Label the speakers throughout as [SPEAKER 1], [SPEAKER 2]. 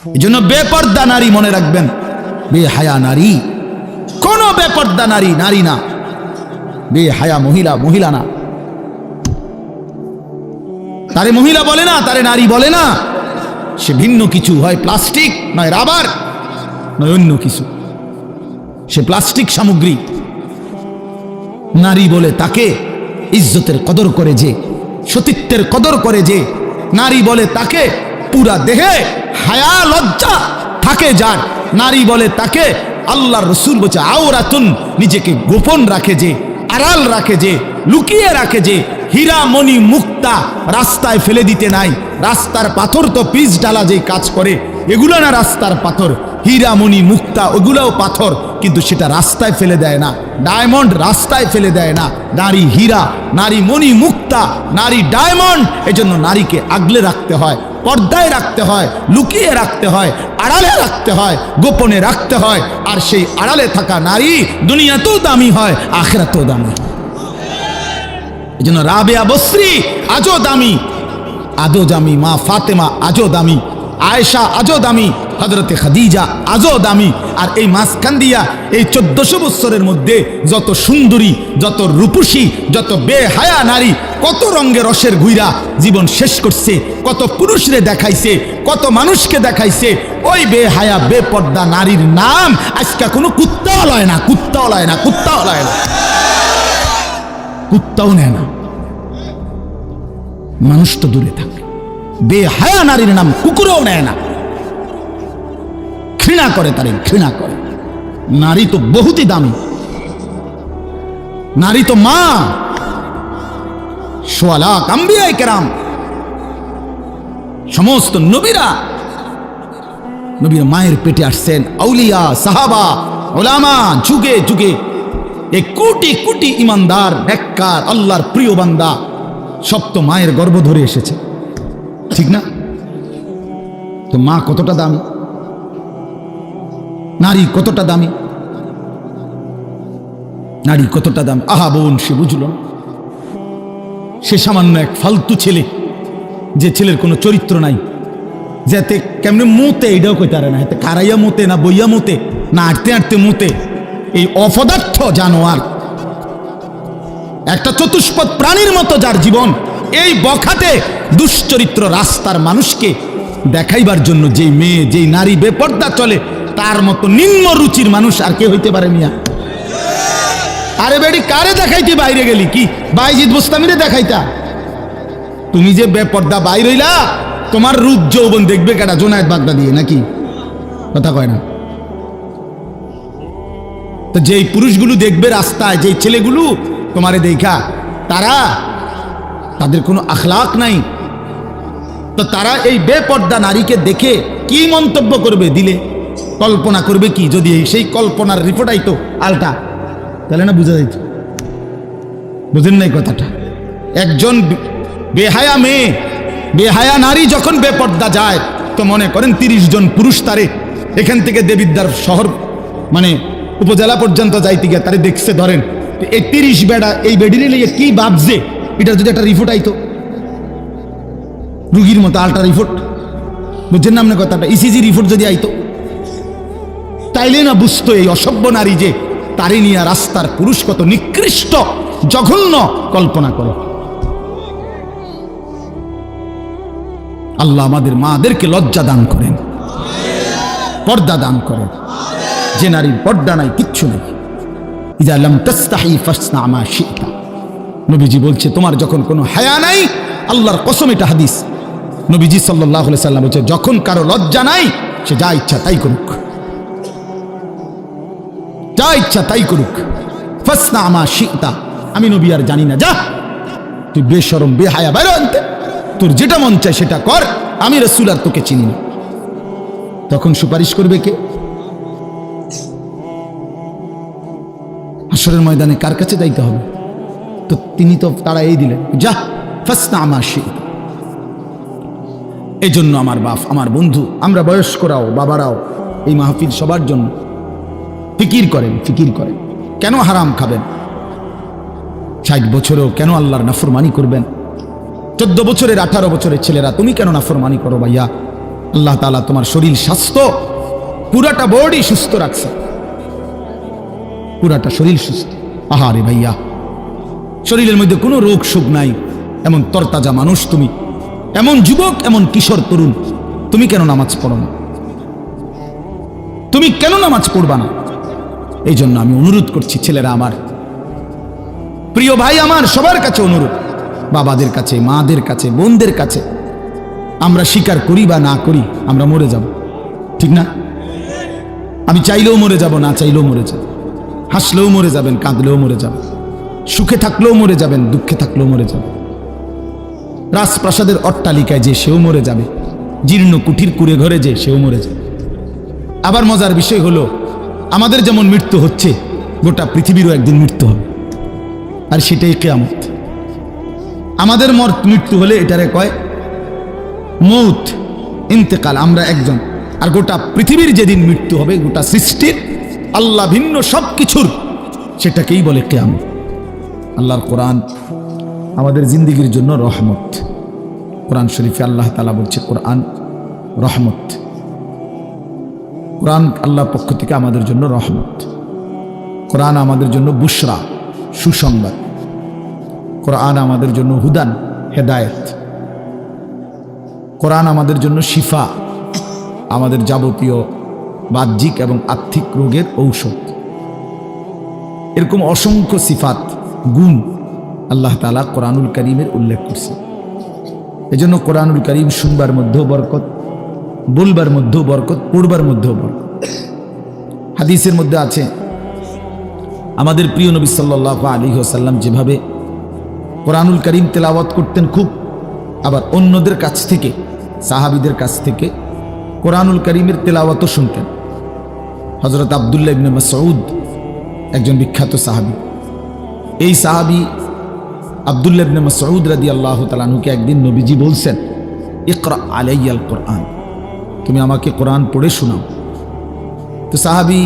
[SPEAKER 1] এই জন্য বেপর্দা নারী মনে রাখবেন, বেহায়া নারী, কোন বেপর্দা নারী নারী না, বেহায়া মহিলা মহিলা না। তারে মহিলা বলে না, তারে নারী বলে না, সে ভিন্ন কিছু, হয় প্লাস্টিক, নয় রাবার, নয় অন্য কিছু, সে প্লাস্টিক সামগ্রী। নারী বলে তাকে ইজ্জতের কদর করে যে, সতীত্বের কদর করে যে। নারী বলে তাকে পুরা দেহে হায়া লজ্জা থাকে যার। নারী বলে তাকে আল্লাহর রাসূল বলছে আওরাতুন, নিজেকে গোপন রাখে যে, আড়াল রাখে যে, লুকিয়ে রাখে যে। হীরা মণি মুক্তা রাস্তায় ফেলে দিতে নাই। রাস্তার পাথর তো পিচ ডালা যে কাজ করে, এগুলো না রাস্তার পাথর। হীরা মণি মুক্তা ওগুলোও পাথর, কিন্তু সেটা রাস্তায় ফেলে দেয় না। ডায়মন্ড রাস্তায় ফেলে দেয় না। নারী হীরা, নারী মণি মুক্তা, নারী ডায়মন্ড। এজন্য নারীকে আগলে রাখতে হয়, পর্দায় রাখতে হয়, লুকিয়ে রাখতে হয়, আড়ালে রাখতে হয়, গোপনে রাখতে হয়। আর সেই আড়ালে থাকা নারী দুনিয়াতেও দামি হয়, আখিরাতেও দামি। এজন্য রাবেয়া বসরি আজও দামি, আজও দামি। মা ফাতেমা আজও দামি, আয়েশা আজও দামি, হযরতে খাদিজা আজও দামি। আর এই মাঝখান দিয়া এই 1400 বছরের মধ্যে যত সুন্দরী, যত রূপসী, যত বেহায়া নারী কত রঙের রসের ঘুইরা জীবন শেষ করছে, কত পুরুষরে দেখাইছে, কত মানুষকে দেখাইছে। ওই বেহায়া বেপর্দা নারীর নাম আজকে কোনো কুত্তাও লয় না, কুত্তাও লয় না, কুত্তাও লয় না, কুত্তাও নেয় না। মানুষ তো দূরে থাকে, বেহায়া নারীর নাম কুকুরও নেয় না, ঘৃণা করে, তারে ঘৃণা করে। নারী তো বহুতই দামি, নারী তো মা। সোয়া লাখ আম্বিয়ায়ে কেরাম, সমস্ত নবীরা মায়ের পেটে আসছেন। আউলিয়া, সাহাবা, ওলামা, যুগে যুগে এই কোটি কোটি ইমানদার, নেককার, আল্লাহর প্রিয় বান্দা সব তো মায়ের গর্ভ ধরে এসেছে, ঠিক না? তো মা কতটা দামি, নারী কতটা দামি, নারী কতটা দামি। আহা বোন, সে বুঝল না। সে সামান্য এক ফালতু ছেলে, যে ছেলের কোনো চরিত্র নাই, যাতে কেমনে মুতে এটাও কইতে পারে না, হাতে কারাইয়া মুতে না বইয়া মুতে না আটতে আটতে মুতে। এই অপদার্থ জানোয়ার, একটা চতুষ্পদ প্রাণীর মতো যার জীবন, এই বখাটে দুশ্চরিত্র রাস্তার মানুষকে দেখাইবার জন্য যেই মেয়ে, যেই নারী বেপর্দা চলে, তার মতো নিম্ন রুচির মানুষ আর কে হইতে পারে মিয়া? আরে বেডি, কারে দেখাইতে বাইরে গেলি? কি বাইজিদ বুস্তামিরে দেখাইতা? তুমি যে বেপর্দা বাইর হইলা, তোমার রূপ যৌবন দেখবে কেডা? জোনায়েদ বাগদাদি নাকি? কথা কয় না তো। যেই পুরুষগুলো দেখবে রাস্তায়, যেই ছেলেগুলো তোমারে দেখা, তাদের কোনো আখলাক নাই, তো তারা এই বেপর্দা নারীকে দেখে কি মন্তব্য করবে? দিলে কল্পনা করবে কি? যদি সেই কল্পনার রিপোর্ট আইতো আলটা, তাহলে না বুঝা যাইত। বুঝেন নাই কথাটা? একজন বেহায়া মেয়ে, বেহায়া নারী যখন বেপর্দা যায়, তো মনে করেন 30 জন পুরুষ তারে এখান থেকে দেবিদ্বার শহর মানে উপজেলা পর্যন্ত যাইতে গিয়ে তারে দেখছে। ধরেন এই 30 বেড়া এই বেডিনে লেগে কি ভাবছে, এটার যদি একটা রিপোর্ট আইতো, রুগীর মতো আলটা রিপোর্ট, বুঝছেন না আপনার কথাটা? ইসিজি রিপোর্ট যদি আইতো, তাইলে না বুঝতো এই অসভ্য নারী যে তারে নিয়ে রাস্তার পুরুষ কত নিকৃষ্ট জঘন্য কল্পনা করে। আল্লাহ আমাদের মাদেরকে লজ্জা দান করেন, পর্দা দান করেন। যে নারীর পর্দা নাই, কিচ্ছু নেই। ইযা লাম তাস্তাহি ফাসনা মা শি'তা, নবীজি বলছে তোমার যখন কোনো হায়া নাই, আল্লাহর কসম, এটা হাদিস, নবীজি সাল্লাল্লাহু আলাইহি সাল্লাম বলছে যখন কারো লজ্জা নাই, সে যা ইচ্ছা তাই করুক, যা ইচ্ছা তাই করুক। ফাসনা মা শি'তা, আমি নবী আর জানি না, যা তুই বেশরম বেহায়া বাইরে আনতে, তোর যেটা মন চায় সেটা কর, আমি রাসূল আর তোকে চিনি না। তখন সুপারিশ করবে কে? হাসরের ময়দানে কার কাছে যাইতে হবে? তো তিনি তো তারা এই দিলেন, যা ফাসনা মা শি'তা। এই জন্য আমার বাপ, আমার বন্ধু, আমরা বয়স্করাও, বাবারাও এই মাহফিল সবার জন্য ফিকির করেন, ফিকির করেন। কেন হারাম খাবেন? 60 বছরেও কেন আল্লাহর নাফরমানি করবেন? 14 বছরের 18 বছরের ছেলেরা তুমি কেন নাফরমানি করো ভাইয়া? আল্লাহ তাআলা তোমার শরীর স্বাস্থ্য পুরাটা বডি সুস্থ রাখছে, পুরাটা শরীর সুস্থ। আহারে ভাইয়া, শরীরের মধ্যে কোনো রোগ শোক নাই, এমন তরতাজা মানুষ তুমি, এমন যুবক, এমন কিশোর তরুণ, তুমি কেন নামাজ পড়ো না? তুমি কেন নামাজ পড়বা না? এই জন্য আমি অনুরোধ করছি ছেলেরা আমার, প্রিয় ভাই আমার, সবার কাছে অনুরোধ, বাবাদের কাছে, মাদের কাছে, বোনদের কাছে, আমরা স্বীকার করি বা না করি আমরা মরে যাব, ঠিক না? আমি চাইলেও মরে যাব, না চাইলেও মরে যাব। হাসলেও মরে যাবেন, কাঁদলেও মরে যাবেন, সুখে থাকলেও মরে যাবেন, দুঃখে থাকলেও মরে যাবেন। রাজপ্রাসাদের অট্টালিকায় যে সেও মরে যাবে, জীর্ণ কুঠির কুড়ে ঘরে যে সেও মরে যাবে। আবার মজার বিষয় হলো, আমাদের যেমন মৃত্যু হচ্ছে, গোটা পৃথিবীরও একদিন মৃত্যু হবে, আর সেটাই কিয়ামত। আমাদের মৃত্যু হলে এটারে কয় মৌত, ইন্তেকাল, আমরা একজন। আর গোটা পৃথিবীর যেদিন মৃত্যু হবে, গোটা সৃষ্টির, আল্লাহ ভিন্ন সব কিছুর, সেটাকেই বলে কিয়ামত। আল্লাহর কোরআন আমাদের জিন্দেগির জন্য রহমত। কোরআন শরীফে আল্লাহ তাআলা বলছে কোরআন রহমত। কোরআন আল্লাহর পক্ষ থেকে আমাদের জন্য রহমত। কোরআন আমাদের জন্য বুশরা, সুসংবাদ। কোরআন আমাদের জন্য হুদান, হেদায়েত। কোরআন আমাদের জন্য শিফা, আমাদের যাবতীয় বাহ্যিক এবং আর্থিক রোগের ঔষধ। এরকম অসংখ্য সিফাত, গুণ আল্লাহ তাআলা কোরআনুল কারীমের উল্লেখ করছে। এজন্য কোরআনুল কারীম শুনবার মধ্যেও বরকত, বলবার মধ্যেও বরকত, পড়বার মধ্যেও বরকত। হাদিসের মধ্যে আছে, আমাদের প্রিয় নবী সাল্লাল্লাহু আলাইহি ওয়াসাল্লাম যেভাবে কোরআনুল কারীম তেলাওয়াত করতেন খুব, আবার অন্যদের কাছ থেকে, সাহাবীদের কাছ থেকে কোরআনুল কারীমের তেলাওয়াতও শুনতেন। হযরত আব্দুল্লাহ ইবনে মাসউদ একজন বিখ্যাত সাহাবী। এই সাহাবী আব্দুল্লাহ ইবনে মাসউদ রাদিয়াল্লাহু তাআলা আনহুকে একদিন নবীজি বলছেন, ইকরা আলাইয়াল কোরআন, তুমি আমাকে কোরআন পড়ে শোনাও। তো সাহাবী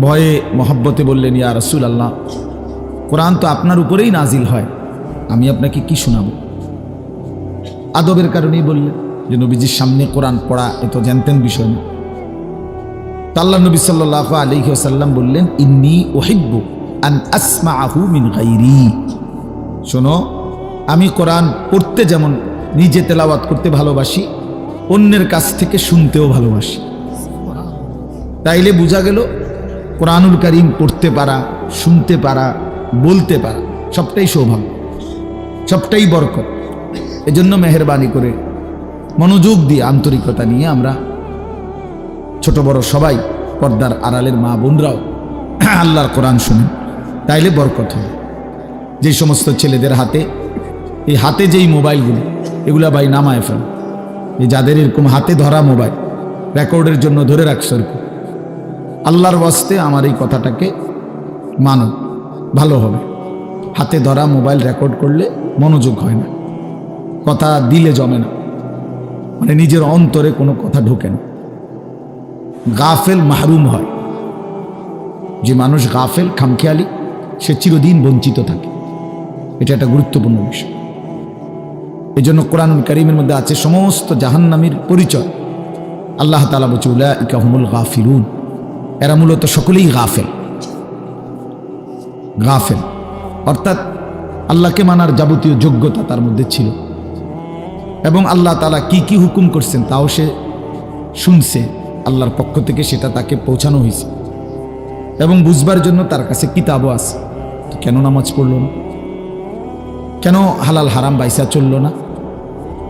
[SPEAKER 1] ভয়ে মহব্বতে বললেন, ইয়া রাসূলুল্লাহ, কোরআন তো আপনার উপরেই নাজিল হয়, আমি আপনাকে কি শোনাবো? আদবের কারণেই বললেন, যে নবীজির সামনে কোরআন পড়া এত জানতেন বিষয় না। আল্লাহ নবী সাল্লাল্লাহু আলাইহি ওয়াসাল্লাম বললেন, ইন্নী উহিব্বু আন আসমাআহু মিন গায়রি, শোনো, আমি কোরআন পড়তে যেমন নিজে তেলাওয়াত করতে ভালোবাসি, অন্যের কাছ থেকে শুনতেও ভালোবাসি। তাইলে বোঝা গেল কোরআনুল কারীম পড়তে পারা, শুনতে পারা, বলতে পারা সবটাই সৌভাগ্য, সবটাই বরকত। এজন্য মেহেরবানি করে মনোযোগ দিয়ে, আন্তরিকতা নিয়ে আমরা ছোট বড় সবাই, পর্দার আড়ালের মা বোনরাও আল্লাহর কোরআন শুনেন, তাইলে বরকত হবে। যে সমস্ত ছেলেদের হাতে, এই হাতে যেই মোবাইলগুলো, এগুলা ভাই নামায় ফেল। এই যাদের এরকম হাতে ধরা মোবাইল রেকর্ডের জন্য ধরে রাখছো, আল্লাহর ওয়াস্তে আমার এই কথাটাকে মানো, ভালো হবে। হাতে ধরা মোবাইল রেকর্ড করলে মনোযোগ হয় না, কথা দিলে জমে না, মানে নিজের অন্তরে কোনো কথা ঢোকে না, গাফেল মাহরুম হয়। যে মানুষ গাফেল, খামখেয়ালি, সে চিরদিন বঞ্চিত থাকে। এটা একটা গুরুত্বপূর্ণ বিষয়। এই জন্য কোরআনুল কারীমের মধ্যে আছে সমস্ত জাহান্নামীর পরিচয়। আল্লাহ তাআলা বলছে, উলাইকা হুমুল গাফিলুন, এরা মূলত সকলেই গাফেল। গাফেল অর্থাৎ আল্লাহকে মানার যাবতীয় যোগ্যতা তার মধ্যে ছিল, এবং আল্লাহ তাআলা কি কি হুকুম করছেন তাও সে শুনছে, আল্লাহর পক্ষ থেকে সেটা তাকে পৌঁছানো হয়েছে, এবং বুঝবার জন্য তার কাছে কিতাবও আছে। তো কেন নামাজ পড়ল না? কেন হালাল হারাম বাইসা চলল না?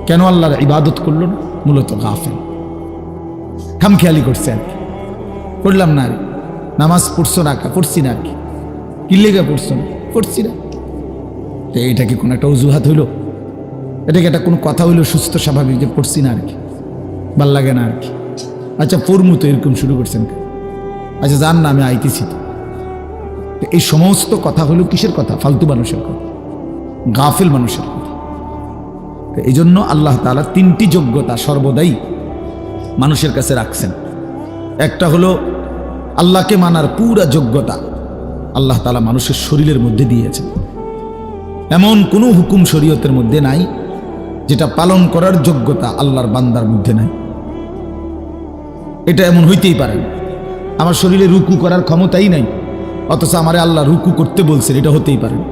[SPEAKER 1] কেন আল্লাহর ইবাদত করল না? মূলত গাফেল, খামখেয়ালি করছে আর কি। পড়লাম না, নামাজ পড়ছো না, পড়ছি না আর কি, কি লেগে পড়ছো না, পড়ছি না। তো এইটা কি কোনো একটা অজুহাত হইল? এটাকে একটা কোনো কথা হইলো সুস্থ স্বাভাবিক, যে পড়ছি না আর কি, ভাল লাগে না আর কি? আচ্ছা পড়মু তো, এরকম শুরু করছেন, আচ্ছা জান না, আমি আইতেছি তো। এই সমস্ত কথা হলো কিসের কথা? ফালতু মানুষের কথা, গাফেল মানুষের কথা। এই জন্য আল্লাহ তাআলা তিনটি যোগ্যতা সর্বদাই মানুষের কাছে রাখছেন। একটা হলো আল্লাহকে মানার পুরা যোগ্যতা আল্লাহ তাআলা মানুষের শরীরের মধ্যে দিয়েছেন। এমন কোনো হুকুম শরীয়তের মধ্যে নাই যেটা পালন করার যোগ্যতা আল্লাহর বান্দার মধ্যে নাই। এটা এমন হইতেই পারে না। আমার শরীরে রুকু করার ক্ষমতাই নাই, অথচ আমারে আল্লাহ রুকু করতে বলছেন, এটা হতেই পারে না।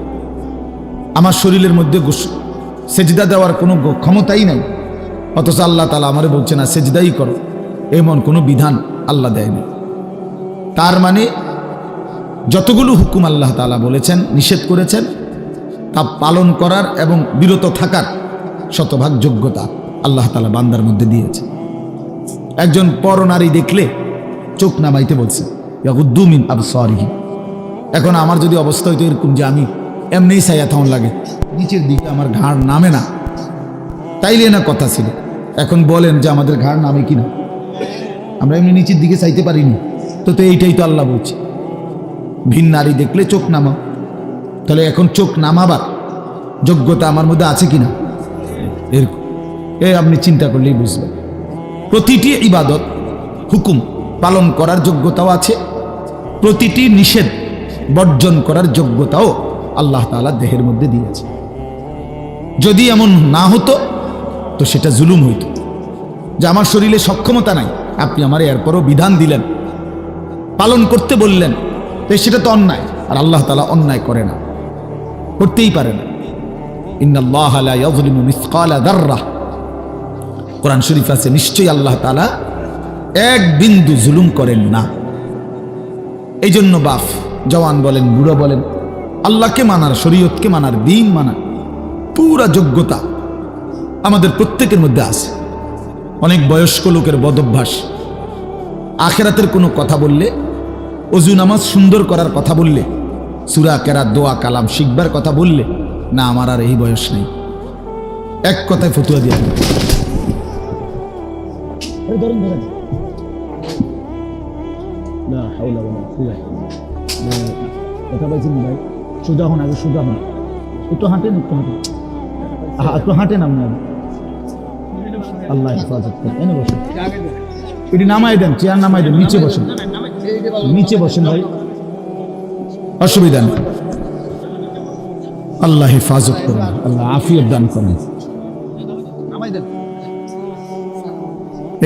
[SPEAKER 1] আমার শরীরের মধ্যে সেজদা দেওয়ার কোনো ক্ষমতাই নাই, অথচ আল্লাহ তাআলা আমারে বলছে না সেজদাই করো, এমন কোনো বিধান আল্লাহ দেয়নি। তার মানে যতগুলো হুকুম আল্লাহ তাআলা বলেছেন, নিষেধ করেছেন, তা পালন করার এবং বিরত থাকার শতভাগ যোগ্যতা আল্লাহ তাআলা বান্দার মধ্যে দিয়েছে। একজন পরনারী দেখলে চোখ নামাইতে বলছে, ইয়াগুদ্দু মিন আবসারিহিম। এখন আমার যদি অবস্থা হইতো এরকম যে আমি এমনিই ছায়া থাউন লাগে, নিচের দিকে আমার ঘাড় নামে না, তাইলে না কথা ছিল। এখন বলেন যে আমাদের ঘাড় নামে কিনা? আমরা এমনি নিচের দিকে চাইতে পারিনি তো। এইটাই তো আল্লাহ বলছে, ভিন নারী দেখলে চোখ নামাও। তাহলে এখন চোখ নামাবার যোগ্যতা আমার মধ্যে আছে কিনা? এরকম আপনি চিন্তা করলেই বুঝবেন। প্রতিটি ইবাদত হুকুম পালন করার যোগ্যতাও আছে, প্রতিটি নিষেধ বর্জন করার যোগ্যতাও আল্লাহ তাআলা দেহের মধ্যে দিয়েছে। যদি এমন না হতো তো সেটা জুলুম হইতো, যে আমার শরীরে সক্ষমতা নাই, আপনি আমার এরপরও বিধান দিলেন, পালন করতে বললেন, তো সেটা তো অন্যায়। আর আল্লাহ তাআলা অন্যায় করে না, করতেই পারে না। ইন্নাল্লাহা লা ইয়াযলিমু মিসকালা যাররাহ, কোরআন শরীফ আছে, নিশ্চয়ই আল্লাহ তাআলা এক বিন্দু জুলুম করেন না। এই জন্য বাপ জওয়ান বলেন, বুড়ো বলেন, আল্লাহকে মানার, শরীয়তকে মানার, দ্বীন মানার পুরা যোগ্যতা আমাদের প্রত্যেকের মধ্যে আছে। অনেক বয়স্ক লোকের বদভ্যাস, আখিরাতের কোনো কথা বললে, ওযু নামাজ সুন্দর করার কথা বললে, সূরা কেরাত, দোয়া কালাম শিখবার কথা বললে, না আমার আর এই বয়স নেই, এক কথায় ফতুয়া দিয়ে দেবে। কথা বলছেন ভাই, সোজা হন, আগে সোজা হন, একটু হাঁটেন, একটু হাঁটেন, একটু হাঁটেন আপনি। আল্লাহ হেফাজত করেন। এনে বসেন, এটি নামাই দেন, চেয়ার নামাই দেন, নিচে বসেন, নিচে বসেন ভাই, অসুবিধা নেই। আল্লাহ হেফাজত করেন, আল্লাহ আফিয়ত দান করেন।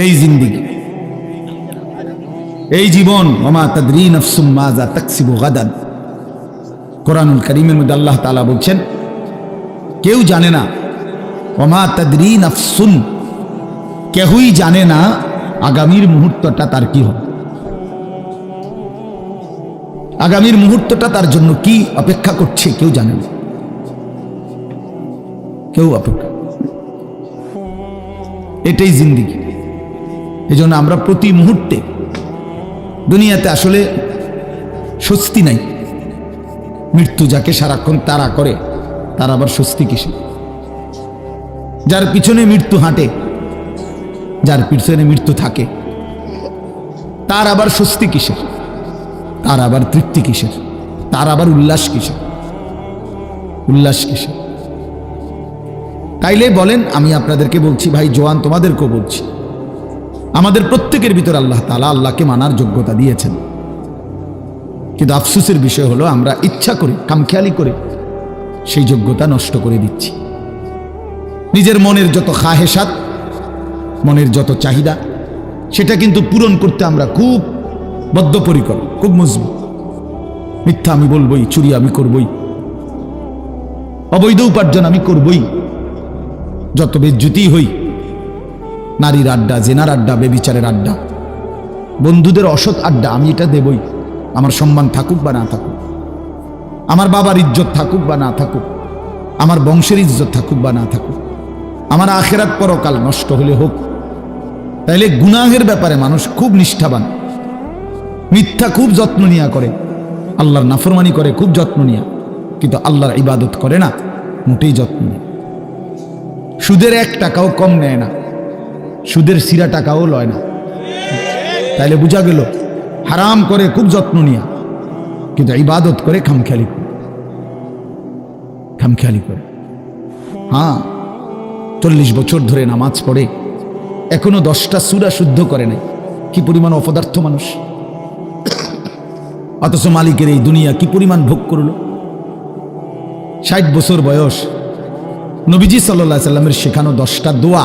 [SPEAKER 1] এই জিন্দেগি, এই জীবন, ওমা তাদরি নাফসুম মাজা তাকসিবু গাদান, কোরআনুল কারীমের মধ্যে আল্লাহ তাআলা বলছেন কেউ জানে না, ওমা তাদরি নাফসুন, কেউই জানে না আগামীর মুহূর্তটা তার কি হবে, আগামীর মুহূর্তটা তার জন্য কি অপেক্ষা করছে কেউ জানে না, কেউ অপেক্ষা। এটাই জিন্দেগি। এই জন্য আমরা প্রতি মুহূর্তে, দুনিয়াতে আসলে স্বস্তি নাই। মৃত্যু যাকে সারাক্ষণ তাড়া করে তার আবার স্বস্তি কিসে? যার পিছনে মৃত্যু হাঁটে, যার পিছনে মৃত্যু থাকে, তার আবার স্বস্তি কিসের? তার আবার তৃপ্তি কিসের? তার আবার উল্লাস কিসের? উল্লাস কিসের? তাইলে বলেন, আমি আপনাদেরকে বলছি ভাই, জওয়ান তোমাদেরকেও বলছি, আমাদের প্রত্যেকের ভিতর আল্লাহ তাআলা আল্লাহকে মানার যোগ্যতা দিয়েছেন, কিন্তু আফসোসের বিষয় হলো আমরা ইচ্ছা করে, কামখেয়ালি করে সেই যোগ্যতা নষ্ট করে দিচ্ছি। নিজের মনের যত খাহেসাত, মনের যত চাহিদা, সেটা কিন্তু পূরণ করতে আমরা খুব বদ্ধপরিকর, খুব মজবুত। মিথ্যা আমি বলবই, চুরি আমি করবই, অবৈধ উপার্জন আমি করবই, যত বেজ্জতি হই, নারীর আড্ডা, জেনার আড্ডা, বেবিচারের আড্ডা, বন্ধুদের অসৎ আড্ডা, আমি এটা দেবই। আমার সম্মান থাকুক বা না থাকুক, আমার বাবার ইজ্জত থাকুক বা না থাকুক, আমার বংশের ইজ্জত থাকুক বা না থাকুক, আমার আখেরাত পরকাল নষ্ট হলে হোক। তাইলে গুনাহের ব্যাপারে মানুষ খুব নিষ্ঠাবান, মিথ্যা খুব যত্ন নিয়া করে, আল্লাহর নাফরমানি করে খুব যত্ন নিয়া, কিন্তু আল্লাহর ইবাদত করে না, মোটেই যত্ন নেয়। সুদের 1 টাকাও কম নেয় না, সুদের সিরা টাকাও লয় না। তাইলে বোঝা গেল হারাম করে খুব যত্ন নিয়া, কিন্তু ইবাদত করে খামখেয়ালি করে, খামখেয়ালি করে। হ্যাঁ, 40 বছর ধরে নামাজ পড়ে, এখনো 10টা সূরা শুদ্ধ করে নাই। কি পরিমাণ অপদার্থ মানুষ! অথচ মালিকের এই দুনিয়া কি পরিমাণ ভোগ করলো। 60 বছর বয়স, নবীজি সাল্লাল্লাহু আলাইহি সাল্লামের শেখানো 10টা দোয়া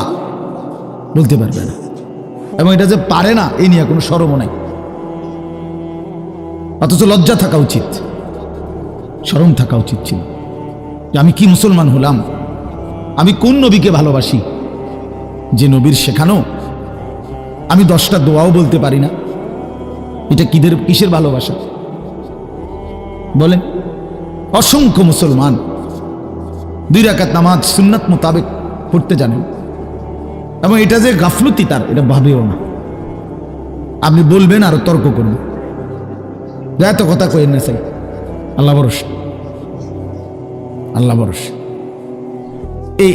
[SPEAKER 1] বলতে পারবে না। এবং এটা যে পারে না এই নিয়ে কোনো শরমও নাই, অথচ লজ্জা থাকা উচিত, শরম থাকা উচিত ছিল যে আমি কি মুসলমান হলাম, আমি কোন নবীকে ভালোবাসি যে নবীর শেখানো আমি 10টা দোয়াও বলতে পারি না। এটা কিসের ভালোবাসা বলেন? অসংখ্য মুসলমান 2 রাকাত নামাজ সুন্নাত মোতাবেক পড়তে জানেন, এবং এটা যে গাফলতি তার এটা ভাবেও না। আপনি বলবেন আরো তর্ক করবেন, এত কথা কইেন না চাই, আল্লাহ ভরসা, আল্লাহ ভরসা।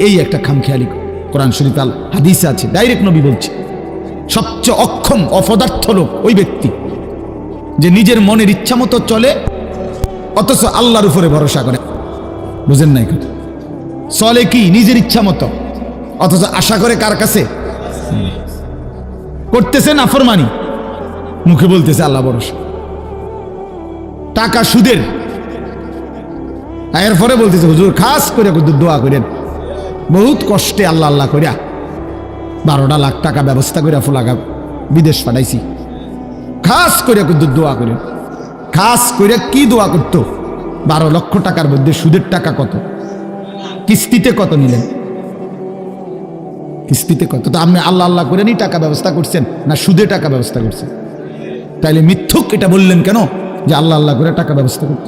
[SPEAKER 1] এই একটা খামখেয়ালি কোরআন শরীফ আল হাদিসে আছে, ডাইরেক্ট নবী বলছে সবচেয়ে অক্ষম অপদার্থ লোক ওই ব্যক্তি যে নিজের মনের ইচ্ছা মতো চলে অথচ আল্লাহর উপরে ভরসা করে। বুঝেন নাই কথা? চলে কি নিজের ইচ্ছা মতো অথচ আশা করে কার কাছে? করতেছে নাফরমানি, মুখে বলতেছে আল্লাহ ভরসা। টাকা সুদের, এরপরে বলতেছে হুজুর খাস করে দোয়া করেন, বহুত কষ্টে আল্লাহ আল্লাহ করিয়া 12 লাখ টাকা ব্যবস্থা করে ফুলাগা বিদেশ পাঠাইছি, খাস করে দোয়া করেন। খাস করে কি দোয়া করতো? 12 লক্ষ টাকার মধ্যে সুদের টাকা কত, কিস্তিতে কত নিলেন, কিস্তিতে কত? তো আপনি আল্লাহ আল্লাহ করে নি টাকা ব্যবস্থা করছেন না সুদে টাকা ব্যবস্থা করছেন? তাইলে মিথ্যুক এটা বললেন কেন যে আল্লাহ আল্লাহ করে টাকা ব্যবস্থা করত?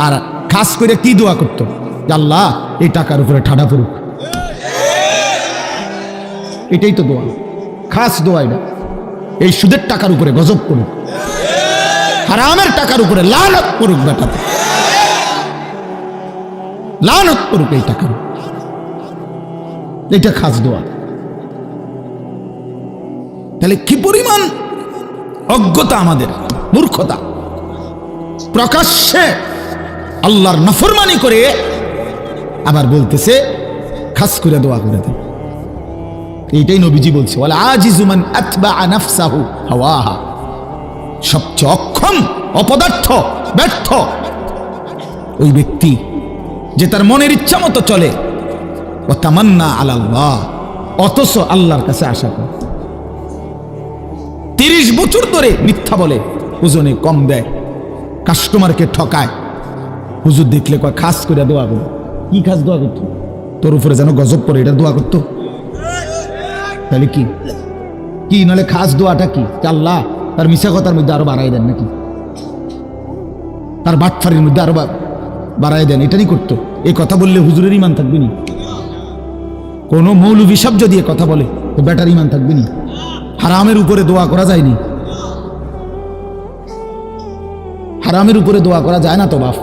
[SPEAKER 1] আর খাস করে কি দোয়া করতো? যে আল্লাহ এই টাকার উপরে ঠাডা পড়ুক। এটাই তো দোয়া, খাস দোয়া এটা। এই সুদের টাকার উপরে গজব করুক, হারামের টাকার উপরে লানত করুক, বেটা লানত করুক এই টাকার, এটা খাস দোয়া। তাহলে কি পরিমাণ অজ্ঞতা আমাদের, মূর্খতা! প্রকাশ্যে আল্লাহর নাফরমানি করে আবার বলতেছে খাস করে দোয়া করে দেন। এইটাই নবীজি বলছে, ওয়াল আজিজু মান আতবাআ নাফসাহু হাওয়াহা। সবচেয়ে অক্ষম অপদার্থ ব্যর্থ ওই ব্যক্তি যে তার মনের ইচ্ছা মতো চলে, ওয়া তামান্না আলাল্লাহ, অথচ আল্লাহর কাছে আশা করে। 30 বছর ধরে মিথ্যা বলে, ওজনে কম দেয়, কাস্টমারকে ঠকায়, হুজুর দেখলে কয় খাস করে দোয়া করো। কি খাস দোয়া করতো? তোর উপরে যেন গজব পড়ে এটা দোয়া করতো? তাহলে কি কি নাহলে খাস দোয়াটা কি? আল্লাহ তার মিশা কথার মধ্যে আরো বাড়াই দেন নাকি, তার বাটফারির মধ্যে আরো বাড়াই দেন, এটাই করতো? এই কথা বললে হুজুরের ইমান থাকবে নি? কোনো মৌলভী সাহেব যদি এ কথা বলে তো বেটার ইমান থাকবে নি? হারামের উপরে দোয়া করা যায়নি, হারামের উপরে দোয়া করা যায় না তো বাপ।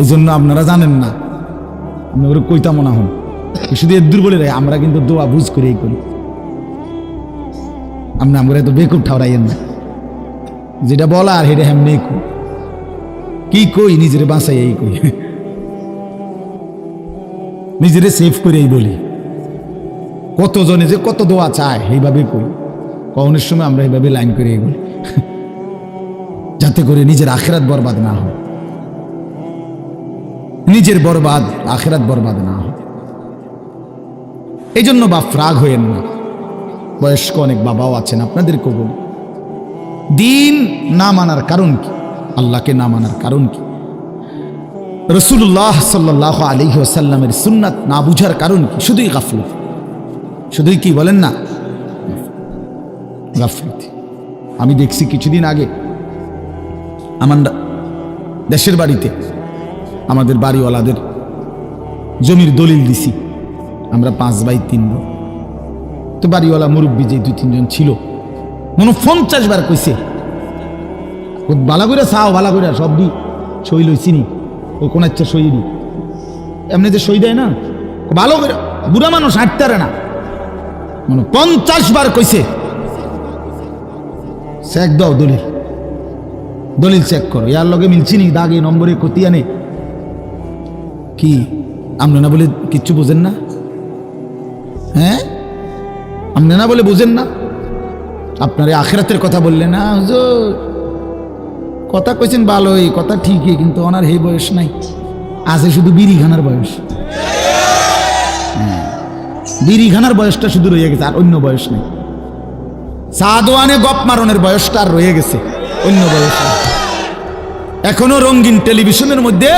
[SPEAKER 1] এই জন্য আপনারা জানেন না, আপনার কইতা মনে হন শুধু এদুর বলে রে, আমরা কিন্তু দোয়া বুঝ করেই করি। আমরা তো বেকুব ঠাউরাইয়েন না, যেটা বলা আর হেটা হেমনে কি কই, নিজের বাঁচাই এই কই, নিজেরে সেভ করে এই বলি। কতজনে যে কত দোয়া চায় এইভাবে কই, কখনের সময় আমরা এইভাবে লাইন করে এগুলি যাতে করে নিজের আখেরাত বরবাদ না হয়, নিজের বরবাদ আখেরাত বরবাদ না হয়। এই জন্য বাপ রাগ হইেন না, বয়স্ক অনেক বাবাও আছেন, আপনাদেরকেও বলি, দিন না মানার কারণ কি, আল্লাহকে না মানার কারণ কি, রাসূলুল্লাহ সাল্লাল্লাহু আলাইহি ওয়াসাল্লামের সুন্নাত না বুঝার কারণ কি? শুধুই গাফলত, শুধুই কি বলেন না গাফলত। আমি দেখছি কিছুদিন আগে আমার দেশের বাড়িতে আমাদের বাড়িওয়ালাদের জমির দলিল দিছি আমরা 5 বাই 3 বোন। তো বাড়িওয়ালা মুরব্বী যে 2-3 জন ছিল, মনে 50 বার কইছে বালা করে চাও, বালা করে সব দি সই লইছি নি, ওই কোন ইচ্ছা সই দি, এমনি যে সই দেয় না ভালো করে, বুড়া মানুষ হাঁটতে পারে না, মানে 50 বার কইছে চেক দাও দলিল, দলিল চেক করো, ইয়ার লগে মিলছি নি, দাগে নম্বরে কতিয়া নে কি? আপনি না বলে কিচ্ছু বোঝেন না? হ্যাঁ, আপনি না বলে বোঝেন না? আপনার আখিরাতের কথা বললেন না, হুজুর কথা কইছেন ভালোই, কথা ঠিকই, কিন্তু ওনার এই বয়স নাই, আছে শুধু বিড়ি খানার বয়স। বিড়িখানার বয়সটা শুধু রয়ে গেছে, আর অন্য বয়স নেই। সাদওয়ানে গপ মারনের বয়সটা আর রয়ে গেছে, অন্য বয়স নেই। এখনো রঙিন টেলিভিশনের মধ্যে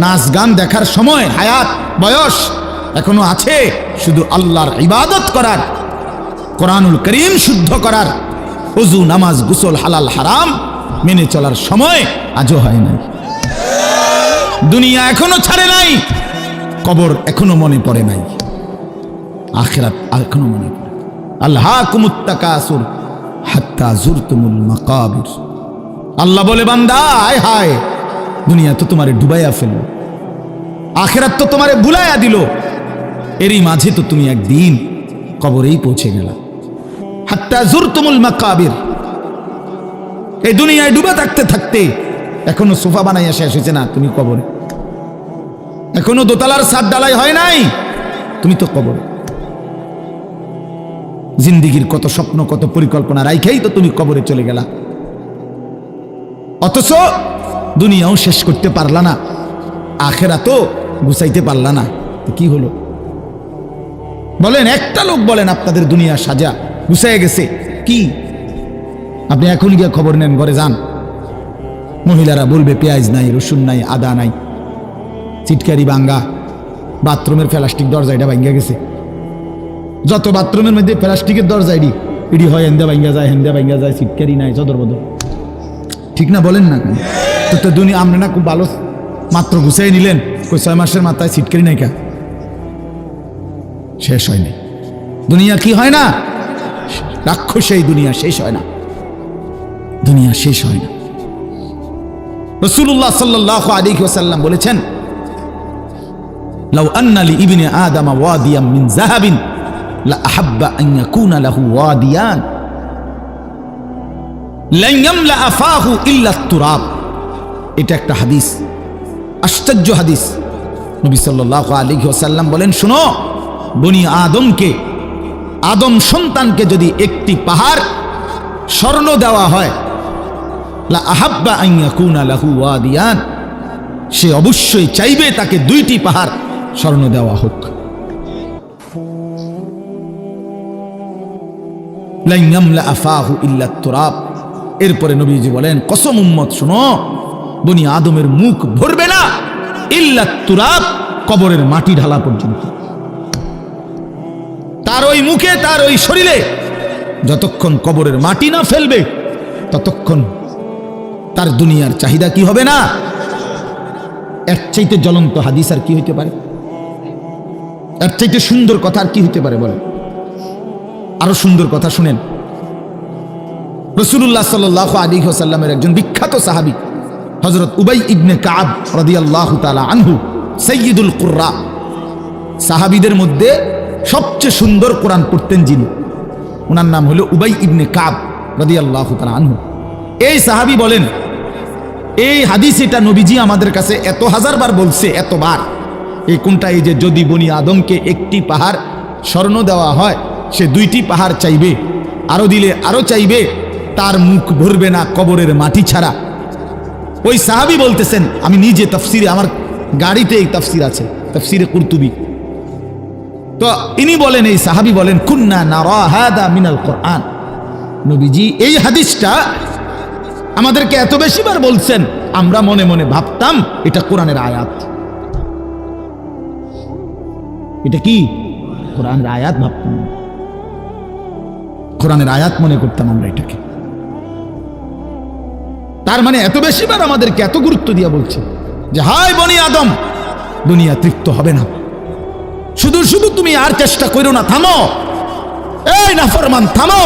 [SPEAKER 1] নাচ গান দেখার সময় হায়াত বয়স এখনো আছে, শুধু আল্লাহর ইবাদত করার, কোরআনুল করিম শুদ্ধ করার, ওযু নামাজ গোসল হালাল হারাম মেনে চলার সময় আজও হয় নাই। দুনিয়া এখনো ছাড়ে নাই, কবর এখনো মনে পড়ে নাই, আখিরাত এখনো মনে পড়ে। আল্লাহকুমুত তাকাসুর হাত্তা যুরতুমুল মাকাবির। আল্লাহ বলে, বান্দা হায় হায়, দুনিয়া তো তোমারে ডুবাইয়া ফেলল, আখিরাত তো তোমারে ভুলাইয়া দিল, এরই মাঝে তো তুমি একদিন কবরেই পৌঁছে গেলা। হাত্তা যুরতুমুল মাকাবির। এই দুনিয়ায় ডুবে থাকতে থাকতে এখনো সোফা বানাইয়া শেষ হয়েছে না, তুমি কবরে। এখনো দোতলার ছাদ ডালাই হয় নাই, তুমি তো কবরে। জিন্দিগির কত স্বপ্ন কত পরিকল্পনা রাইখাই তো তুমি কবরে চলে গেলা, অথচ দুনিয়াও শেষ করতে পারলা না, আখিরাতও গুছাইতে পারলা না। তো কি হলো বলেন? একটা লোক বলেন আপনাদের দুনিয়া সাজা গুছাইয়া গেছে কি? আপনি এখন গিয়ে খবর নেন, ঘরে যান, মহিলারা বলবে পেঁয়াজ নাই, রসুন নাই, আদা নাই, চিটকারি ভাঙ্গা, বাথরুমের প্লাস্টিক দরজা এটা ভাঙ্গা গেছে। যত বাথরুমের মধ্যে প্লাস্টিকের দরজা ইডি হয়, হেন্দা ভাঙ্গা যায়, হেন্দা ভাঙ্গা যায়, চিটকারি নাই, চদর বদর, ঠিক না বলেন না? তো দুনিয়া আমরা না খুব ভালো মাত্র গুছাই নিলেন, কই 6 মাসের মাথায় চিটকারি নাই কা, শেষ হয়নি। দুনিয়া কি হয় না? রাক্ষস। এই দুনিয়া শেষ হয় না, দুনিয়া শেষ হয় না। রাসূলুল্লাহ সাল্লাল্লাহু আলাইহি ওয়াসাল্লাম বলেছেন, লাউ আন্না লি ইবনে আদম ওয়াদিয়াম মিন যাহাবিন লা আহাব্বা আন ইয়াকুনা লাহু ওয়াদিয়ান লান ইয়ামলা আফাহু ইল্লা তুরাব। এটা একটা হাদিস, আশ্চর্য হাদিস। নবী সাল্লাল্লাহু আলাইহি ওয়াসাল্লাম বলেন, শুনো, বনি আদমকে, আদম সন্তানকে যদি একটি পাহাড় স্বর্ণ দেওয়া হয়, লা আহাব্বা আন ইয়াকুনা লাহু ওয়াদিয়ান, সে অবশ্যই চাইবে তাকে 2টি পাহাড় স্বর্ণ দেওয়া হোক। লান ইয়ামলা আফাহু ইল্লা তুরাব। এরপরে নবীজি বলেন, কসম উম্মত শুনো, বনি আদমের মুখ ভরবে না ইল্লা তুরাব, কবরের মাটি ঢালা পর্যন্ত। তার ওই মুখে, তার ওই শরীরে যতক্ষণ কবরের মাটি না ফেলবে, ততক্ষণ তার দুনিয়ার চাহিদা কি হবে না? এর চাইতে জ্বলন্ত হাদিস আর কি হইতে পারে? এর চাইতে সুন্দর কথা আর কি হইতে পারে বলেন? আরো সুন্দর কথা শুনেন। রাসূলুল্লাহ সাল্লাল্লাহু আলাইহি ওয়াসাল্লামের একজন বিখ্যাত সাহাবী হযরত উবাই ইবনে কাব রাদিয়াল্লাহু তাআলা আনহু, সাইয়্যিদুল কুররা, সাহাবীদের মধ্যে সবচেয়ে সুন্দর কোরআন পড়তেন যিনি, ওনার নাম হলো উবাই ইবনে কাব রাদিয়াল্লাহু তাআলা আনহু। এই সাহাবী বলেন, এই হাদিস এটা নবীজি আমাদের কাছে এত হাজারবার বলছে, এতবার। এই কোনটা? এই যে যদি বনি আদমকে একটি পাহাড় স্বর্ণ দেওয়া হয়, সে 2টি পাহাড় চাইবে, আরো দিলে আরো চাইবে, তার মুখ ভরবে না কবরের মাটি ছাড়া। ওই সাহাবী বলতেছেন, আমি নিজে তাফসিরে, আমার গাড়িতে এই তাফসির আছে, তাফসিরে কুরতুবী। তো ইনি বলেন, এই সাহাবী বলেন, কুন্না নারা হাদা মিনাল কোরআন। নবীজি এই হাদিসটা আমাদেরকে এত বেশিবার বলছেন, আমরা মনে মনে ভাবতাম এটা কোরআনের আয়াত। এটা কি? কোরআনের আয়াত ভাবতাম, কোরআনের আয়াত মনে করতাম আমরা এটাকে। তার মানে এত বেশিবার আমাদেরকে এত গুরুত্ব দিয়া বলছে যে হায় বনি আদম, দুনিয়া তৃপ্ত হবে না, শুধু শুধু তুমি আর চেষ্টা করো না, থামো, এই নাফরমান থামো,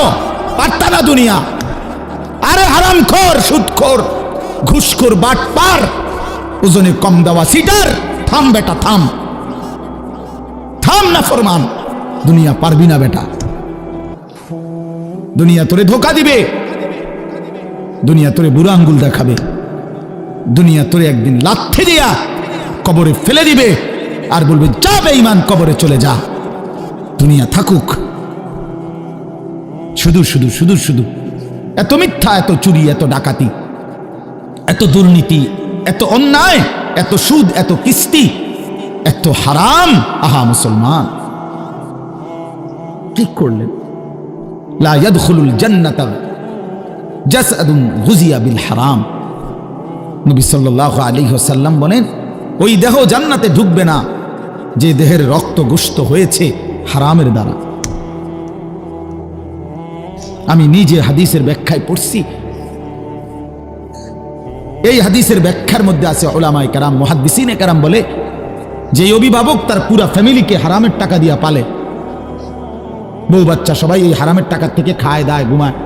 [SPEAKER 1] পারতা না দুনিয়া। আরে হারামখোর, সুদখোর, ঘুষখোর, বাটপার, ওজনে কম দেওয়া সিটার, থাম বেটা থাম, থাম নাফরমান, দুনিয়া পারবি না বেটা। দুনিয়া তোরে ধোকা দিবে, দুনিয়া তোরে বুড়ো আঙ্গুল দেখাবে, দুনিয়া তোরে একদিন লাথি দিয়া কবরে ফেলে দিবে আর বলবে যা বেঈমান, কবরে চলে যা, দুনিয়া থাকুক। শুধু শুধু শুধু শুধু এত মিথ্যা, এত চুরি, এত ডাকাতি, এত দুর্নীতি, এত অন্যায়, এত সুদ, এত কিস্তি, এত হারাম। আহা মুসলমান, কি করলেন? লা ইয়াদখুলুল জান্নাতা জাসআদুন গুযিয়া বিল হারাম। নবী সাল্লাল্লাহু আলাইহি ওয়াসাল্লাম বলেন, ওই দেহ জান্নাতে ঢুকবে না যে দেহের রক্ত গোশত হয়েছে হারামের দ্বারা। আমি নিজে হাদিসের ব্যাখ্যায় পড়ছি। এই হাদিসের ব্যাখ্যার মধ্যে আছে উলামায়ে কেরাম, মুহাদ্দিসিনে কেরাম বলে যে অভিভাবক তার পুরা ফ্যামিলিকে হারামের টাকা দিয়া পালে, বউ বাচ্চা সবাই এই হারামের টাকা থেকে খায় দায় ঘুমায়,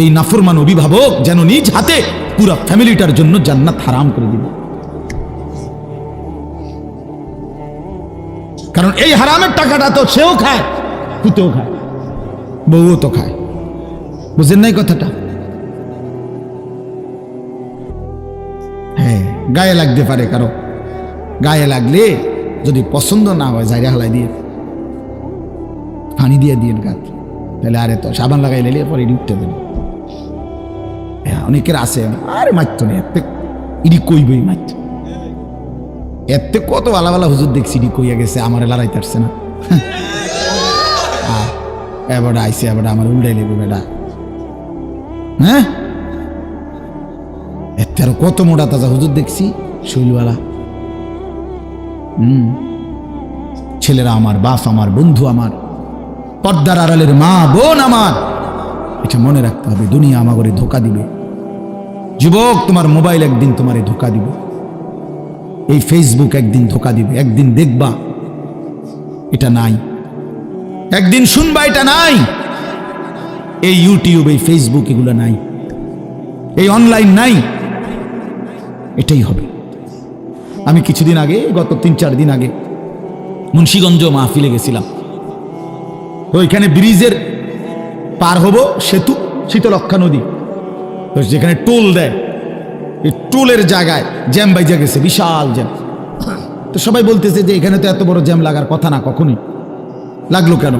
[SPEAKER 1] এই নাফরমান অভিভাবক যেন নিজ হাতে পুরা ফ্যামিলিটার জন্য জান্নাত হারাম করে দিবে। কারণ এই হারামের টাকাটা তো সেও খায়, পুতেও খায়, বউও তো খায়। বুঝেন নাই কথাটা? হ্যাঁ, গায়ে লাগতে পারে কারো, গায়ে লাগলে যদি পছন্দ না হয় জায়গা হালাই দিয়ে পানি দিয়ে দিয়ে গাছ, তাহলে আরে তো সাবান লাগাই লেলে পরে উঠতে দেবে। অনেকের আছে আরে মারত না, এতে ইডি কইবই মারত, এতে কত ভালো ভালো হুজুর দেখছি ইডি কইয়া গেছে, আমার লড়াইতে আসছে না। এবার আইসে এবার আমার উল্টাই লেগে বেটা, হ্যাঁ এতে আরো কত মোটা তাজা হুজুর দেখছি শৈলওয়ালা। ছেলেরা আমার, বাপ আমার, বন্ধু আমার, পর্দার আড়ালের মা বোন আমার, এটা মনে রাখতে হবে। দুনিয়া আমাকে ধোকা দিবে। যুবক, তোমার মোবাইল একদিন তোমারে ধোকা দিবে, এই ফেসবুক একদিন ধোকা দিবে। একদিন দেখবা এটা নাই, একদিন শুনবা এটা নাই, এই ইউটিউব, এই ফেসবুক এগুলো নাই, এই অনলাইন নাই, এটাই হবে। আমি কিছুদিন আগে, গত 3-4 দিন আগে মুন্সিগঞ্জ মাহফিলে গেছিলাম। তো ওইখানে ব্রিজের পার হবো সেতু, শীতলক্ষা নদী, তো যেখানে টোল দেয়, এই টোলের জায়গায় জ্যাম বাইজা গেছে, বিশাল জ্যাম। তো সবাই বলতেছে যে এখানে তো এত বড় জ্যাম লাগার কথা না, কখনই লাগলো কেন?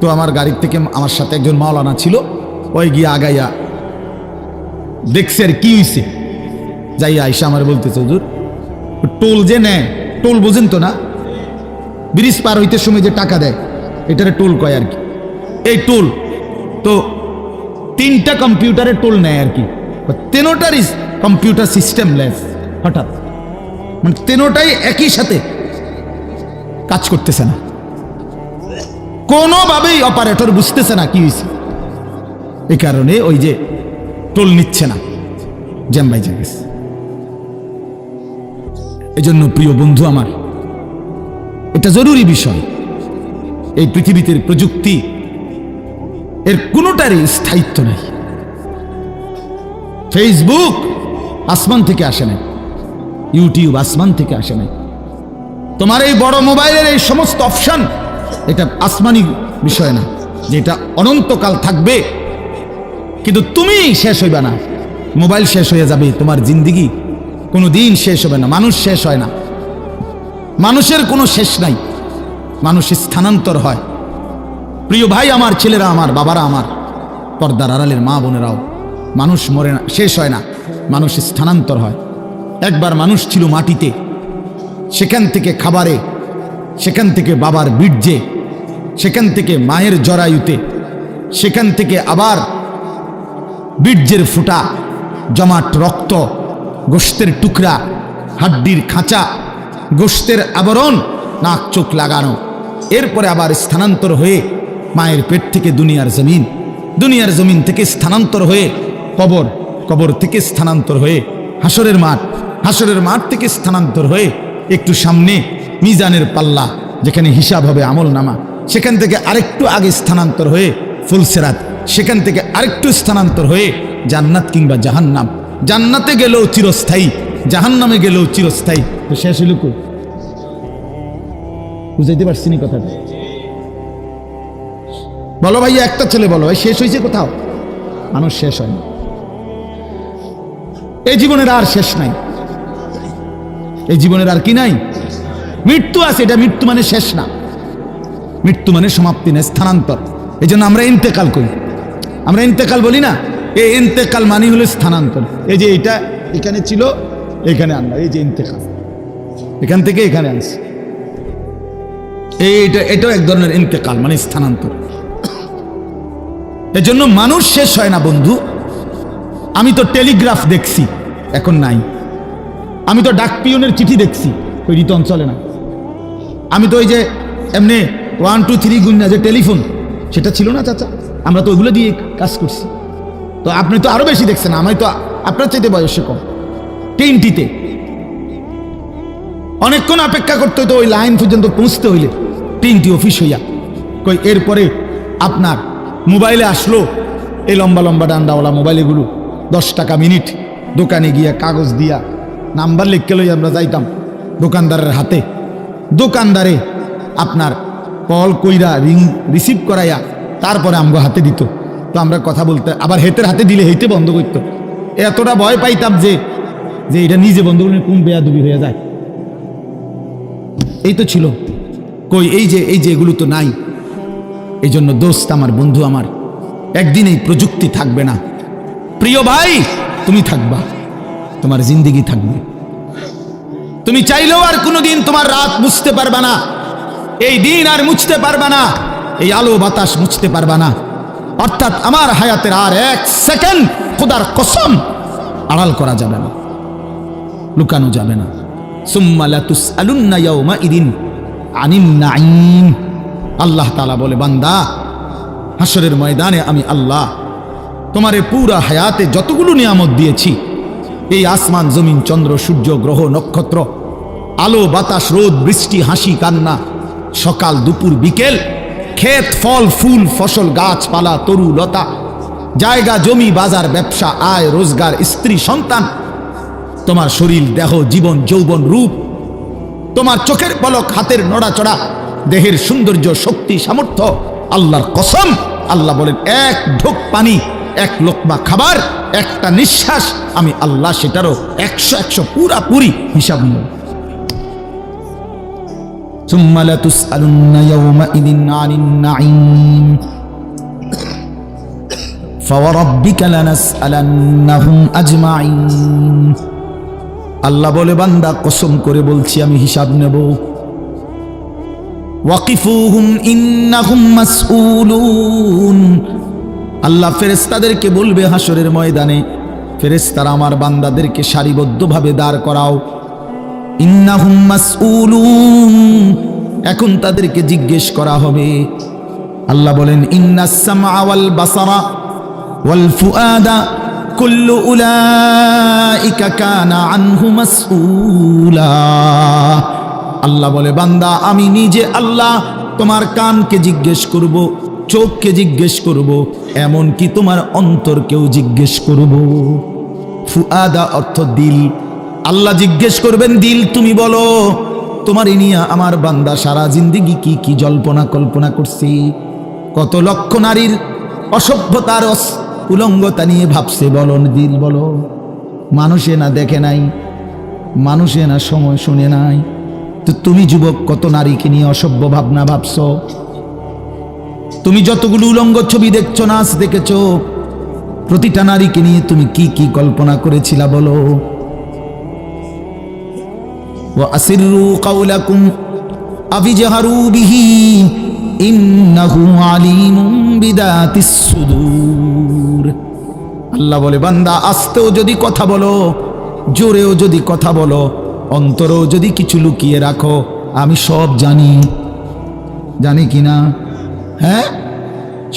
[SPEAKER 1] তো আমার গাড়ির থেকে আমার সাথে একজন মাওলানা ছিল, ওই গিয়ে আগাইয়া দেখছে আর কি হইছে, যাইয়া আইসা আমার বলতেছে, হুজুর টোল যে নেয়, টোল বোঝেন তো না, ব্রিজ পার হইতে সময় যে টাকা দেয় এটারে টোল কয় আর কি। এই টোল তো 3টা কম্পিউটারে টোল নেয় আর কি, তেনোটারই কম্পিউটার সিস্টেম লেস, হঠাৎ মানে তেনোটাই একই সাথে কাজ করতেছে না, কোনোভাবেই অপারেটর বুঝতেছে না কি হয়েছে। এই কারণে ওই যে টোল নিচ্ছে না, জ্যাম বাইজা গেছে। এই জন্য প্রিয় বন্ধু আমার, এটা জরুরি বিষয়। এই পৃথিবীতে প্রযুক্তি এর কোনোটারই স্থায়িত্ব নাই। ফেসবুক আসমান থেকে আসে নাই, ইউটিউব আসমান থেকে আসে নাই, তোমার এই বড় মোবাইলের এই সমস্ত অপশন এটা আসমানি বিষয় না, যেটা অনন্তকাল থাকবে, কিন্তু তুমি শেষ হইবা না। মোবাইল শেষ হয়ে যাবে, তোমার জিন্দিগি কোনো দিন শেষ হবে না। মানুষ শেষ হয় না, মানুষের কোনো শেষ নাই, মানুষ স্থানান্তর হয়। প্রিয় ভাই আমার, ছেলেরা আমার, বাবারা আমার, পর্দার আড়ালের মা বোনেরাও, মানুষ মরে না, শেষ হয় না, মানুষ স্থানান্তর হয়। একবার মানুষ ছিল মাটিতে, সেখান থেকে খাবারে, সেখান থেকে বাবার বীর্যে, সেখান থেকে মায়ের জরায়ুতে, সেখান থেকে আবার বীর্যের ফুটা, জমাট রক্ত, গোশতের টুকরা, হাড্ডির খাঁচা, গোশতের আবরণ, নাক চোখ লাগানো, এরপরে আবার স্থানান্তর হয়ে মায়ের পেট থেকে দুনিয়ার জমিন, দুনিয়ার জমিন থেকে স্থানান্তর হয়ে কবর, কবর থেকে স্থানান্তর হয়ে হাসরের মাঠ, হাসরের মাঠ থেকে স্থানান্তর হয়ে একটু সামনে মিজানের পাল্লা, যেখানে হিসাব হবে আমল নামা, সেখান থেকে আরেকটু আগে স্থানান্তর হয়ে ফুলসেরাত, সেখান থেকে আরেকটু স্থানান্তর হয়ে জান্নাত কিংবা জাহান্নাম। জান্নাতে গেলেও চিরস্থায়ী, জাহান্নামে গেলেও চিরস্থায়ী। তো শেষ হইল কই? বুঝাইতে পারছি নি কথাটা? বলো ভাইয়া, একটা ছেলে বলো ভাই, শেষ হয়েছে কোথাও? মানুষ শেষ হয় না, এই জীবনের আর শেষ নাই, এই জীবনের আর কি নাই? মৃত্যু আছে, এটা মৃত্যু মানে শেষ না, মৃত্যু মানে সমাপ্তি না, স্থানান্তর। এই জন্য আমরা ইন্তেকাল করি, আমরা ইন্তেকাল বলি না, এই ইন্তেকাল মানে হলো স্থানান্তর। এই যে এটা এখানে ছিল, এখানে আনলাম, এই যে ইন্তেকাল, এখান থেকে এখানে আনছি। এটাও এক ধরনের ইন্তেকাল, মানে স্থানান্তর। এজন্য মানুষ শেষ হয় না বন্ধু। আমি তো টেলিগ্রাফ দেখছি, এখন নাই। আমি তো ডাক পিয়নের চিঠি দেখছি, ওই রীত অঞ্চলে না। আমি তো ওই যে এমনি 1 2 3 গুণ যে টেলিফোন, সেটা ছিল না চাচা, আমরা তো ওইগুলো দিয়ে কাজ করছি। তো আপনি তো আরো বেশি দেখছেন, আমি তো আপনার চাইতে বয়সে কম। তিনটিতে অনেকক্ষণ অপেক্ষা করতে হইতো ওই লাইন পর্যন্ত পৌঁছতে হইলে, তিনটি অফিস হইয়া। কই এরপরে আপনার মোবাইলে আসলো এই লম্বা লম্বা ডান্ডাওয়ালা মোবাইলগুলো, 10 টাকা মিনিট। দোকানে গিয়া কাগজ দিয়া নাম্বার লিখকে লই আমরা যাইতাম দোকানদারের হাতে। দোকানদারে আপনার কল কইরা রিং রিসিভ করাইয়া তারপরে আমগো হাতে দিত। তো আমরা কথা বলতে, আবার হেতের হাতে দিলে হেতে বন্ধ করতো। এতটা ভয় পাইতাম যে এটা নিজে বন্ধ করলে কোন বেয়াদবি হয়ে যায়। এই তো ছিল। কই এই যে এগুলো তো নাই। এই জন্য দোস্ত আমার, বন্ধু আমার, একদিন এই প্রযুক্তি থাকবে না। প্রিয় ভাই, তুমি থাকবা, তোমার জিন্দেগি থাকবে। তুমি চাইলেও আর কোনোদিন তোমার রাত মুছতে পারবা না, এই দিন আর মুছতে পারবা না, এই আলো বাতাস মুছতে পারবা না। অর্থাৎ আমার হায়াতের আর 1 সেকেন্ড খোদার কসম আড়াল করা যাবে না, লুকানো যাবে না। সুম্মা লাতুসআলুন্না ইয়াওমাইদিন আনিন নাঈম। আল্লাহ তাআলা বলে, বান্দা, হাসরের ময়দানে আমি আল্লাহ তোমারে পুরা হায়াতে যতগুলো নিয়ামত দিয়েছি, এই আসমান জমিন চন্দ্র সূর্য গ্রহ নক্ষত্র, আলো বাতাস রোদ বৃষ্টি হাসি কান্না, সকাল দুপুর বিকেল, ক্ষেত ফল ফুল ফসল গাছপালা তরু লতা, জায়গা জমি বাজার ব্যবসা আয় রোজগার স্ত্রী সন্তান, তোমার শরীর দেহ জীবন যৌবন রূপ, তোমার চোখের পলক হাতের নড়াচড়া, দেহের সৌন্দর্য শক্তি সামর্থ্য, আল্লাহর কসম আল্লাহ বলেন, 1 ঢোক পানি, 1 লোকমা খাবার, একটা নিঃশ্বাস, আমি আল্লাহ সেটারও 100 পুরাপুরি হিসাব নেব। সুম্মা লাতুসআলুন্না ইয়াওমাইদিন আনিন নাঈম ফাওয়ারাব্বিকা লানাসআলান্নাহুম আজমাইন। আল্লাহ বলে, বান্দা কসম করে বলছি আমি হিসাব নেব। ওয়াকিফুহুম ইন্নাহুম মাসউলুন। আল্লাহ ফেরেশতাদেরকে বলবে হাসরের ময়দানে, ফেরেশতারা আমার বান্দাদেরকে সারিবদ্ধভাবে দাঁড় করাও। ইন্নাহুম মাসউলুন, এখন তাদেরকে জিজ্ঞেস করা হবে। আল্লাহ বলেন, ইন্নাস সামআ ওয়াল বাসারা ওয়াল ফুআদা কুল্লু উলাইকা কানা আনহু মাসউলা। আল্লাহ বলে, বান্দা আমি নিজে আল্লাহ তোমার কানকে জিজ্ঞেস করব, চোখকে জিজ্ঞেস করব, এমন কি তোমার অন্তরকেও জিজ্ঞেস করব। ফুআদা অর্থ দিল। আল্লাহ জিজ্ঞেস করবেন দিল, তুমি বলো তোমার নিয়ে আমার বান্দা সারা জিন্দেগি কি কি জল্পনা কল্পনা করছে, কত লক্ষ নারীর অসভ্যতার উলঙ্গতা নিয়ে ভাবছে, বলো দিল বলো। মানুষে না দেখে নাই, মানুষে না সময় শুনে নাই, তো তুমি যুবক কত নারীকে নিয়ে অসভ্য ভাবনা ভাবছো। তুমি যতগুলো উলঙ্গ ছবি দেখছো, নাচ দেখেছো, প্রতিটা নারীকে নিয়ে তুমি কি কি কল্পনা করেছিলা বলো। ওয়া আসিররু কাওলাকুম আবিজহারু বিহি ইন্নাহু আলিমুম বিদাতিস সুদূর। আল্লাহ বলে, বান্দা আস্তেও যদি কথা বলো, জোরেও যদি কথা বলো, অন্তরেও যদি কিছু লুকিয়ে রাখো, আমি সব জানি। জানি কিনা? হ্যাঁ,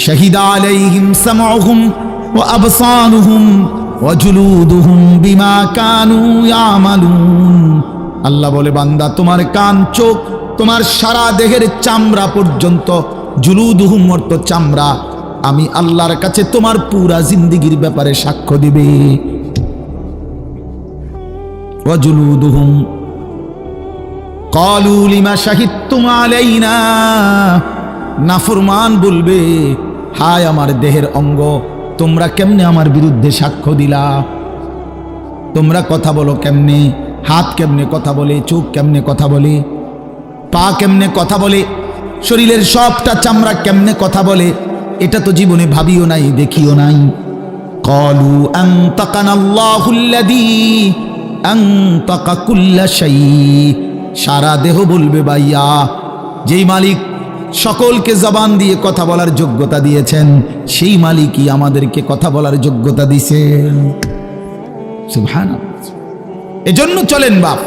[SPEAKER 1] শাহিদা আলাইহিম সামউহুম ওয়া আবসারুহুম ওয়া জুলুদুহুম বিমা কানু ইয়ামালুন। আল্লাহ বলে, বান্দা তোমার কান চোখ তোমার সারা দেহের চামড়া পর্যন্ত, জুলুদুহুম অর্থ চামড়া, আমি আল্লাহর কাছে তোমার পুরা জিন্দেগির ব্যাপারে সাক্ষ্য দিবে। ওয়া জুলুদুহুম ক্বালু লিমা শাহিদতুম আলাইনা। নাফরমান বলবে, হায় আমার দেহের অঙ্গ, তোমরা কেমনে আমার বিরুদ্ধে সাক্ষ্য দিলা? তোমরা কথা বলো কেমনে? হাত কেমনে কথা বলে, চোখ কেমনে কথা বলে, পা কেমনে কথা বলে, শরীরের সবটা চামড়া কেমনে কথা বলে, এটা তো জীবনে ভাবিও নাই, দেখিও নাই। ক্বালু আনতাকানাল্লাহুল্লাযী আনতাকা কুল্লা শাই। সারা দেহ বলবে, ভাইয়া যেই মালিক সকলকে জবান দিয়ে কথা বলার যোগ্যতা দিয়েছেন, সেই মালিকই আমাদেরকে কথা বলার যোগ্যতা দিয়েছেন। সুবহানাল্লাহ। এজন্য চলেন বাপ,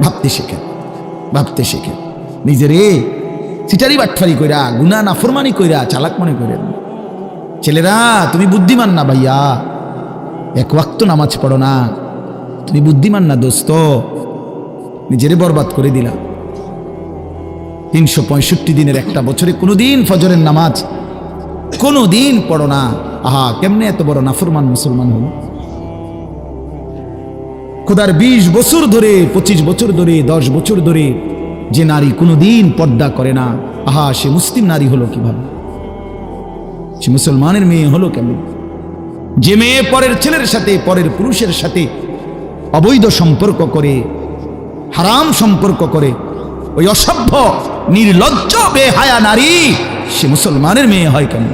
[SPEAKER 1] ভাবতে শেখেন, ভাবতে শেখেন। নিজেরে চিটারি বাটফারি কইরা, গুনাহ নাফরমানি কইরা চালাক মনে করেন। ছেলেরা, তুমি বুদ্ধিমান না ভাইয়া, এক ওয়াক্ত নামাজ পড়ো না, তুমি বুদ্ধিমান না দোস্ত, নিজেরে বরবাদ করে দিলা। 365 দিনের একটা বছরে কোনোদিন ফজরের নামাজ কোনোদিন পড়ো না। আহা, কেমনে এত বড় নাফরমান মুসলমান হল। খোদার 20 বছর ধরে, 25 বছর ধরে, 10 বছর ধরে যে নারী কোনোদিন পর্দা করে না, আহা, সে মুসলিম নারী হলো কিভাবে? সে মুসলমানের মেয়ে হলো কেমন? যে মেয়ে পরের ছেলের সাথে, পরের পুরুষের সাথে অবৈধ সম্পর্ক করে, হারাম সম্পর্ক করে, ওই অসভ্য নির্লজ্জ বেহায়া নারী সে মুসলমানের মেয়ে হয় কেন?